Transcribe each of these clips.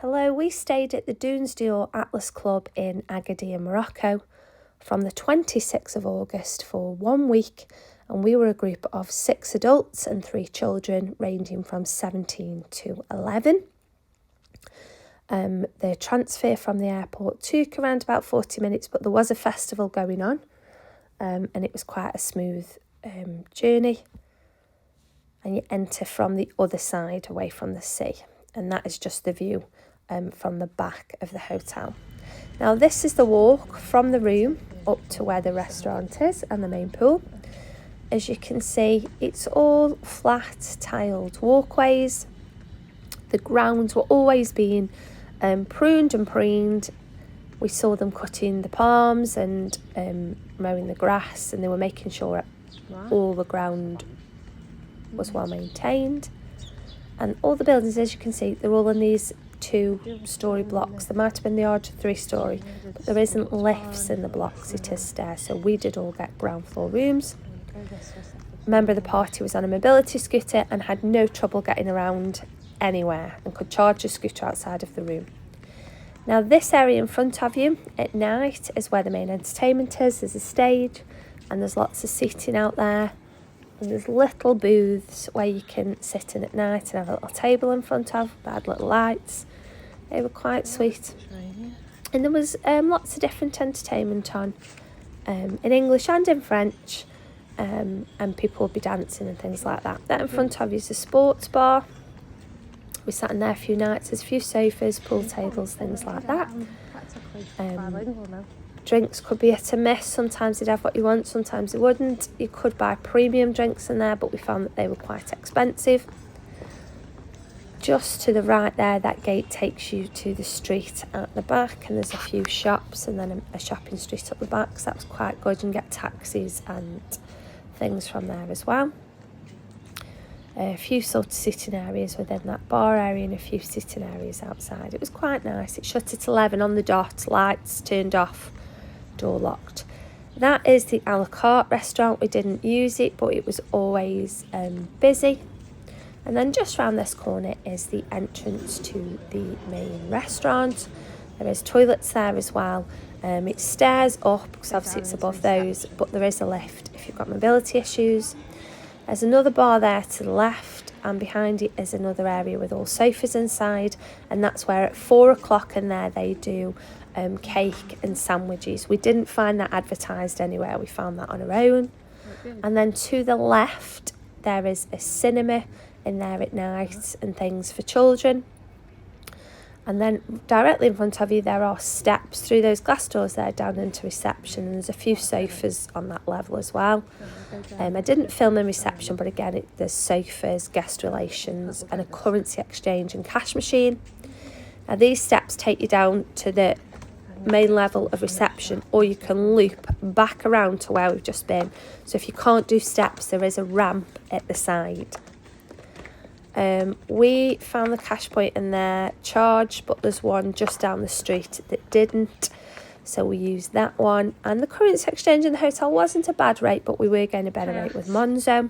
Hello, we stayed at the Dunes d'Or Atlas Club in Agadir, Morocco from the 26th of August for 1 week, and we were a group of 6 adults and 3 children ranging from 17 to 11. The transfer from the airport took around about 40 minutes, but there was a festival going on, and it was quite a smooth journey. And you enter from the other side away from the sea, and that is just the view from the back of the hotel. Now this is the walk from the room up to where the restaurant is and the main pool. As you can see, it's all flat tiled walkways. The grounds were always being pruned and preened. We saw them cutting the palms and mowing the grass, and they were making sure all the ground was well maintained. And all the buildings, as you can see, they're all in these 2-storey blocks. There might have been the odd 3-storey, but there isn't lifts in the blocks, it is stairs. So we did all get ground floor rooms. A member of the party was on a mobility scooter and had no trouble getting around anywhere and could charge a scooter outside of the room. Now this area in front of you at night is where the main entertainment is. There's a stage and there's lots of seating out there. And there's little booths where you can sit in at night and have a little table in front of, that had little lights. They were quite sweet. And there was lots of different entertainment on, in English and in French, and people would be dancing and things like that. That in front of you is a sports bar. We sat in there a few nights. There's a few sofas, pool tables, things like that. Drinks could be hit and miss. Sometimes they'd have what you want, sometimes they wouldn't. You could buy premium drinks in there, but we found that they were quite expensive. Just to the right there, that gate takes you to the street at the back, and there's a few shops and then a shopping street up the back, so that was quite good. You can get taxis and things from there as well. A few sort of sitting areas within that bar area and a few sitting areas outside. It was quite nice. It shut at 11 on the dot, lights turned off, door locked. That is the a la carte restaurant. We didn't use it, but it was always busy. And then just round this corner is the entrance to the main restaurant. There is toilets there as well. It's stairs up because obviously it's above those, but there is a lift if you've got mobility issues. There's another bar there to the left, and behind it is another area with all sofas inside, and that's where at 4 o'clock in there they do cake and sandwiches. We didn't find that advertised anywhere, we found that on our own. And then to the left there is a cinema in there at night and things for children. And then directly in front of you there are steps through those glass doors there down into reception, and there's a few sofas on that level as well. I didn't film in reception, but again there's sofas, guest relations and a currency exchange and cash machine. Now these steps take you down to the main level of reception, or you can loop back around to where we've just been. So if you can't do steps, there is a ramp at the side. We found the cash point in there charged, but there's one just down the street that didn't, so we used that one. And the currency exchange in the hotel wasn't a bad rate, but we were getting a better rate with Monzo.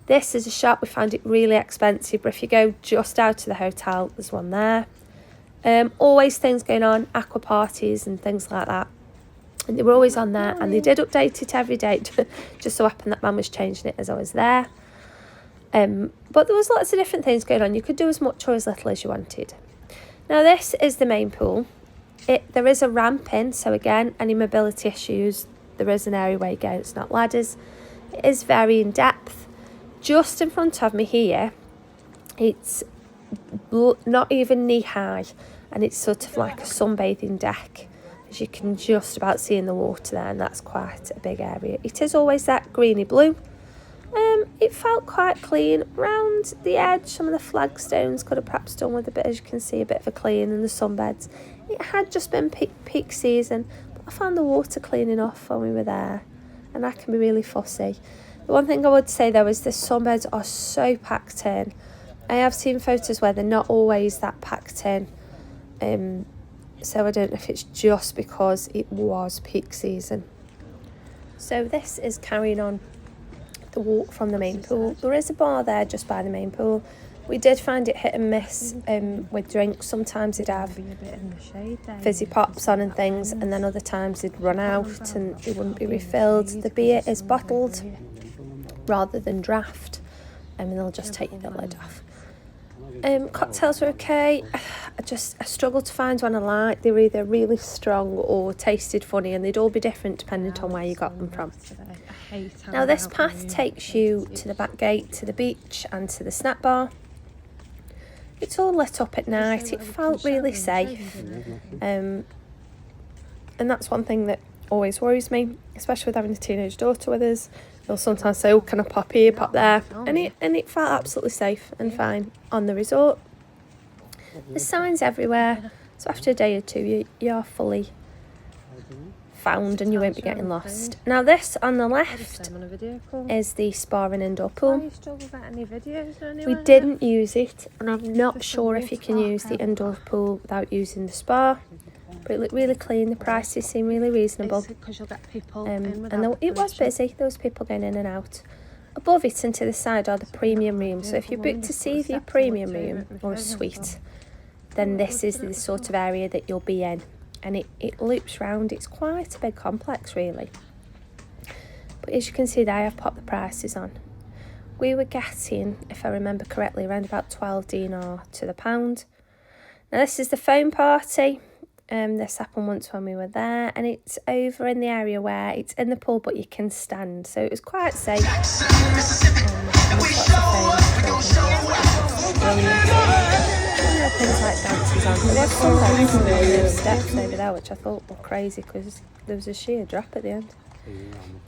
This is a shop. We found it really expensive, but if you go just out of the hotel, there's one there. Always things going on, aqua parties and things like that, and they were always on there, and they did update it every day. Just so happened that man was changing it as I was there. But there was lots of different things going on. You could do as much or as little as you wanted. Now this is the main pool. There is a ramp in, so again, any mobility issues, there is an area where you go. It's not ladders. It is very in depth. Just in front of me here, it's not even knee high, and it's sort of like a sunbathing deck, as you can just about see in the water there, and that's quite a big area. It is always that greeny blue. It felt quite clean round the edge. Some of the flagstones could have perhaps done with a bit, as you can see, a bit of a clean, and the sunbeds. It had just been peak season, but I found the water clean enough when we were there, and I can be really fussy. The one thing I would say though is the sunbeds are so packed in. I have seen photos where they're not always that packed in, so I don't know if it's just because it was peak season. So this is carrying on the walk from the main pool. There is a bar there just by the main pool, We did find it hit and miss with drinks. Sometimes they'd have fizzy pops on and things, and then other times they'd run out and they wouldn't be refilled. The beer is bottled rather than draft, and they'll just take the lid off. Cocktails are okay. I struggle to find one I like. They were either really strong or tasted funny, and they'd all be different depending on where you got them from. Now this path takes you to the back gate, to the beach and to the snack bar. It's all lit up at night. It felt really safe. And that's one thing that always worries me, especially with having a teenage daughter with us. They'll sometimes say, oh, can I pop here, pop there? And it felt absolutely safe and fine on the resort. There's signs everywhere. So after a day or two, you're fully found and you won't be getting lost. Now this on the left is the spa and indoor pool. We didn't use it, and I'm not sure if you can use the indoor pool without using the spa, but it looked really clean. The prices seem really reasonable, and it was busy. There was people going in and out. Above it and to the side are the premium rooms, so if you book to sea view premium room or a suite, then this is the sort of area that you'll be in. And it loops round. It's quite a big complex, really. But as you can see there, I've popped the prices on. We were getting, if I remember correctly, around about 12 dinar to the pound. Now this is the foam party. This happened once when we were there, and it's over in the area where it's in the pool, but you can stand. So it was quite safe. Things like dances on. There was some dances steps over there, which I thought were crazy because there was a sheer drop at the end.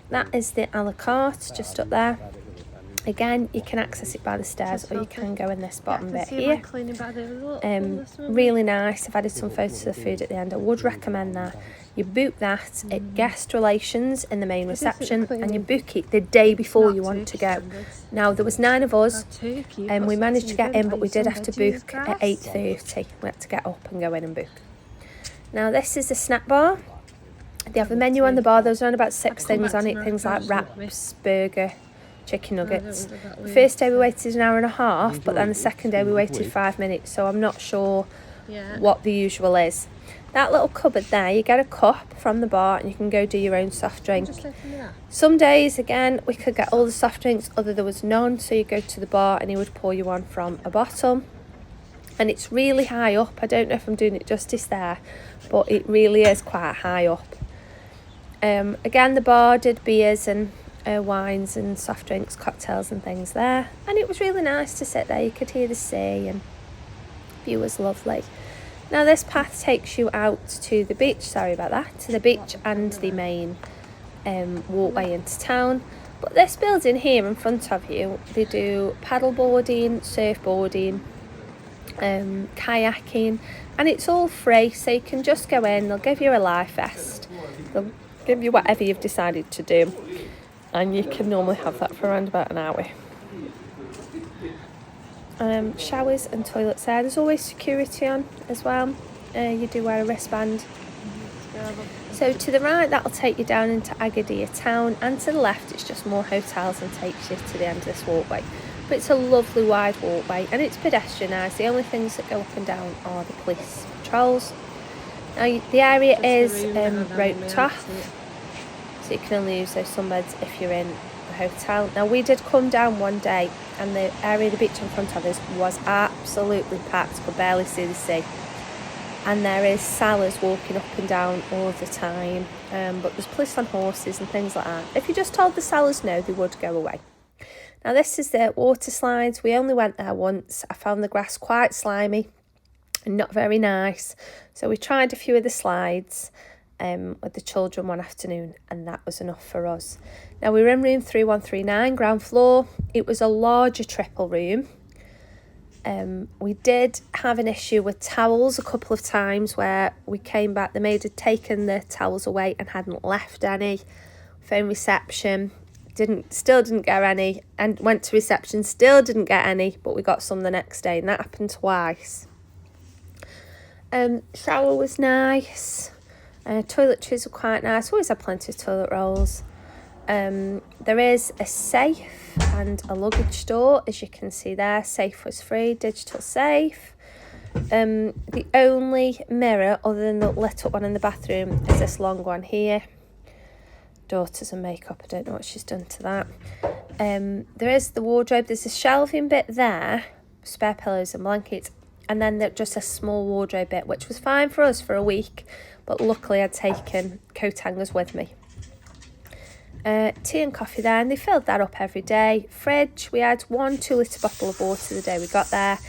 That is the a la carte just up there. Again, you can access it by the stairs, or you can go in this bottom bit here. Really nice. I've added some photos of the food at the end. I would recommend that. You book that at guest relations in the main reception, and you book it the day before you want to go. Now there was 9 of us, and we managed to get in, but we did have to book at 8:30. We had to get up and go in and book. Now this is the snack bar. They have a menu on the bar. There's around about 6 things on it. Things like wraps, burger, chicken nuggets. The first day we waited an hour and a half, but then the second day we waited 5 minutes, so I'm not sure what the usual is. That little cupboard there, you get a cup from the bar and you can go do your own soft drink. Some days, again, we could get all the soft drinks, other there was none, so you go to the bar and he would pour you one from a bottle. And it's really high up. I don't know if I'm doing it justice there, but it really is quite high up. Again, the bar did beers and wines and soft drinks, cocktails and things there, and it was really nice to sit there. You could hear the sea and the view was lovely. Now this path takes you out to the beach, sorry about that, to the beach and the main walkway into town. But this building here in front of you, they do paddleboarding, surfboarding, kayaking, and it's all free, so you can just go in. They'll give you a life vest, they'll give you whatever you've decided to do, and you can normally have that for around about an hour. Showers and toilets there. There's always security on as well. You do wear a wristband. So to the right, that'll take you down into Agadir town, and to the left it's just more hotels and takes you to the end of this walkway. But it's a lovely wide walkway and it's pedestrianised. The only things that go up and down are the police patrols. Now the area is roped off, so you can only use those sunbeds if you're in the hotel. Now we did come down one day and the area of the beach in front of us was absolutely packed. Could barely see the sea, and there is sailors walking up and down all the time, but there's police on horses and things like that. If you just told the sailors no, they would go away. Now this is the water slides. We only went there once. I found the grass quite slimy and not very nice, so we tried a few of the slides with the children one afternoon, and that was enough for us. Now we were in room 3139, ground floor. It was a larger triple room. We did have an issue with towels a couple of times where we came back, the maid had taken the towels away and hadn't left any. Phone reception, still didn't get any, and went to reception, still didn't get any, but we got some the next day, and that happened twice. Shower was nice. Toiletries were quite nice. Always had plenty of toilet rolls. There is a safe and a luggage door, as you can see there. Safe was free, digital safe. The only mirror other than the lit up one in the bathroom is this long one here. Daughters and makeup, I don't know what she's done to that. There is the wardrobe. There's a shelving bit there, spare pillows and blankets, and then there's just a small wardrobe bit, which was fine for us for a week, but luckily I'd taken coat hangers with me. Tea and coffee there, and they filled that up every day. Fridge, we had 1 2-litre bottle of water the day we got there,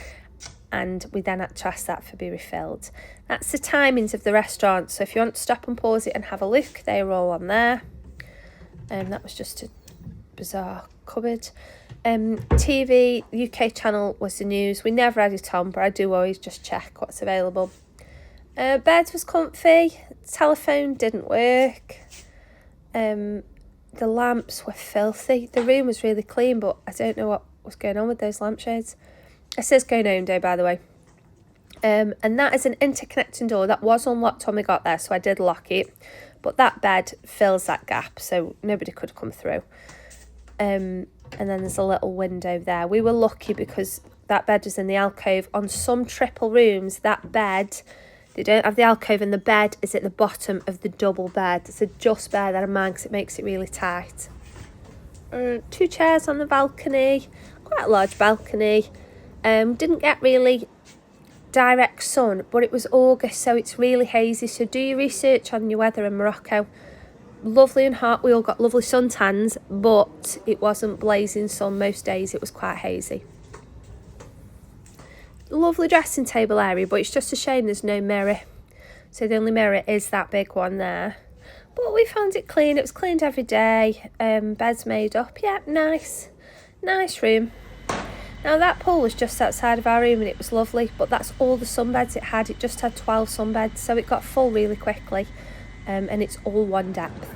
and we then had to ask that for be refilled. That's the timings of the restaurant, so if you want to stop and pause it and have a look, they were all on there. That was just a bizarre cupboard. TV, UK channel was the news. We never had it on, but I do always just check what's available. Bed was comfy. Telephone didn't work. The lamps were filthy. The room was really clean, but I don't know what was going on with those lampshades. It says go home day, by the way. And that is an interconnecting door. That was unlocked when we got there, so I did lock it. But that bed fills that gap, so nobody could come through. And then there's a little window there. We were lucky because that bed was in the alcove. On some triple rooms, that bed, they don't have the alcove, and the bed is at the bottom of the double bed. It's a just bear that in mind because it makes it really tight. 2 chairs on the balcony, quite a large balcony. Didn't get really direct sun, but it was August, so it's really hazy. So do your research on your weather in Morocco. Lovely and hot. We all got lovely suntans, but it wasn't blazing sun most days. It was quite hazy. Lovely dressing table area, but it's just a shame there's no mirror. So the only mirror is that big one there. But we found it clean. It was cleaned every day. Beds made up. Yeah, nice room. Now that pool was just outside of our room and it was lovely, but that's all the sunbeds it had. It just had 12 sunbeds, so it got full really quickly, and it's all one depth.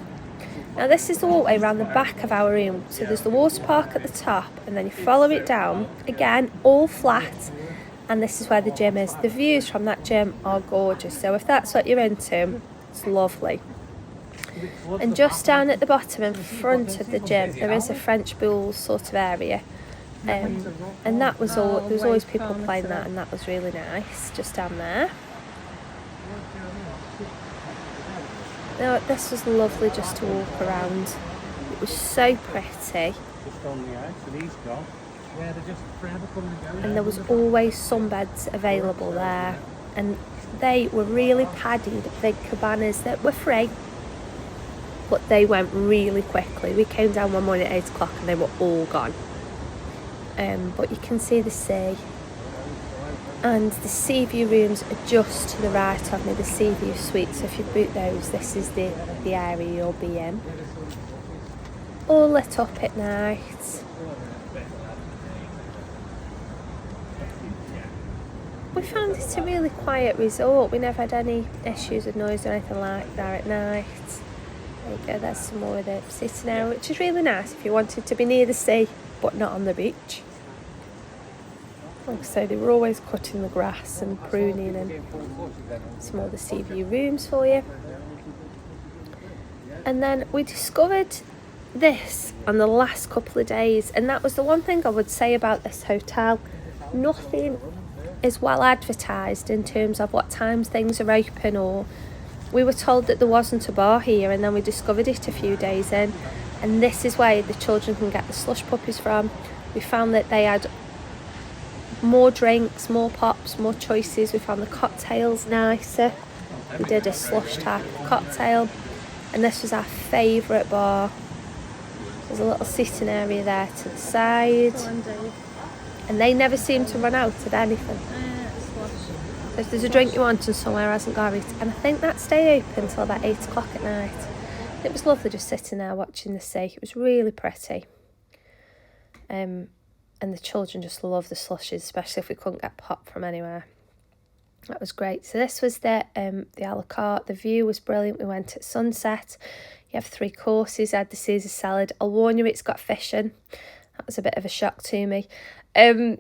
Now this is the walkway around the back of our room. So there's the water park at the top, and then you follow it down, again, all flat, and this is where the gym is. The views from that gym are gorgeous, so if that's what you're into, it's lovely. And just down at the bottom in front of the gym, there is a French Bulls sort of area. And that was all, there was always people playing that, and that was really nice, just down there. Now this was lovely just to walk around. It was so pretty. And there was always sunbeds available there, and they were really padded big cabanas that were free, but they went really quickly. We came down one morning at 8 o'clock and they were all gone. But you can see the sea, and the sea view rooms are just to the right of me, the sea view suite. So if you book those, this is the area you'll be in. All lit up at night. We found it a really quiet resort. We never had any issues with noise or anything like that at night. There you go, there's some more of the sitting area, which is really nice if you wanted to be near the sea but not on the beach. Like I say, they were always cutting the grass and pruning, and some more of the sea view rooms for you. And then we discovered this on the last couple of days, and that was the one thing I would say about this hotel. Nothing is well advertised in terms of what times things are open, or we were told that there wasn't a bar here, and then we discovered it a few days in, and this is where the children can get the slush puppies from. We found that they had more drinks, more pops, more choices. We found the cocktails nicer. We did a slush type cocktail, and this was our favourite bar. There's a little sitting area there to the side, and they never seem to run out of anything. So if there's a drink you want and somewhere hasn't got it, and I think that stayed open until about 8 o'clock at night. It was lovely just sitting there watching the sea. It was really pretty. And the children just loved the slushies, especially if we couldn't get pop from anywhere. That was great. So this was the a la carte. The view was brilliant. We went at sunset. You have 3 courses. I had the Caesar salad. I'll warn you, it's got fish in. That was a bit of a shock to me. And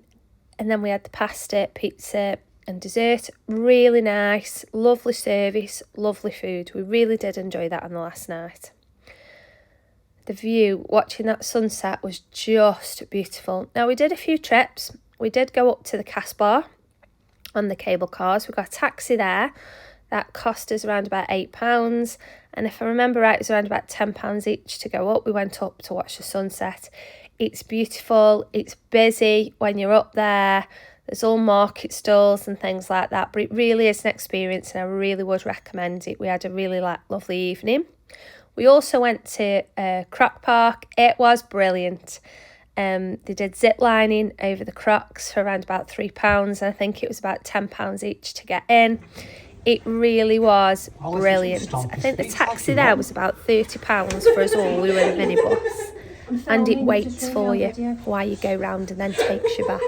then we had the pasta, pizza and dessert. Really nice. Lovely service. Lovely food. We really did enjoy that on the last night. the view, watching that sunset was just beautiful. Now, we did a few trips. We did go up to the Casbah on the cable cars. We got a taxi there. That cost us around about £8. And if I remember right, it was around about £10 each to go up. We went up to watch the sunset. It's beautiful. It's busy when you're up there. There's all market stalls and things like that. But it really is an experience and I really would recommend it. We had a really lovely evening. We also went to Croc Park. It was brilliant. They did zip lining over the crocs for around about £3. And I think it was about £10 each to get in. It really was brilliant. I think the taxi there was about £30 for us all. We were in a minibus. And it waits for you while you go round and then takes you back.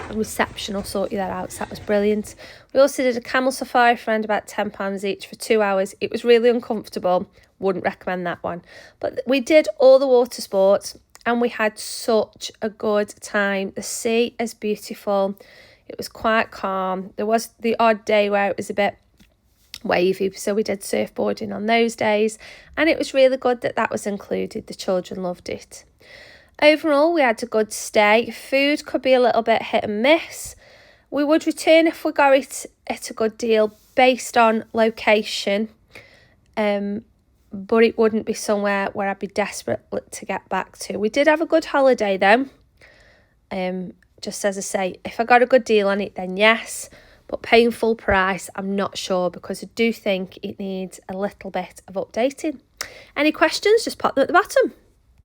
A reception will sort you that out, so that was brilliant. We also did a camel safari for around about £10 each for 2 hours. It was really uncomfortable. Wouldn't recommend that one. But we did all the water sports and we had such a good time. The sea is beautiful. It was quite calm. There was the odd day where it was a bit wavy, so we did surfboarding on those days, and it was really good that that was included. The children loved it. Overall, we had a good stay. Food could be a little bit hit and miss. We would return if we got it at a good deal based on location, but it wouldn't be somewhere where I'd be desperate to get back to. We did have a good holiday though. Just as I say, if I got a good deal on it, then yes. But paying full price, I'm not sure, because I do think it needs a little bit of updating. Any questions, just pop them at the bottom.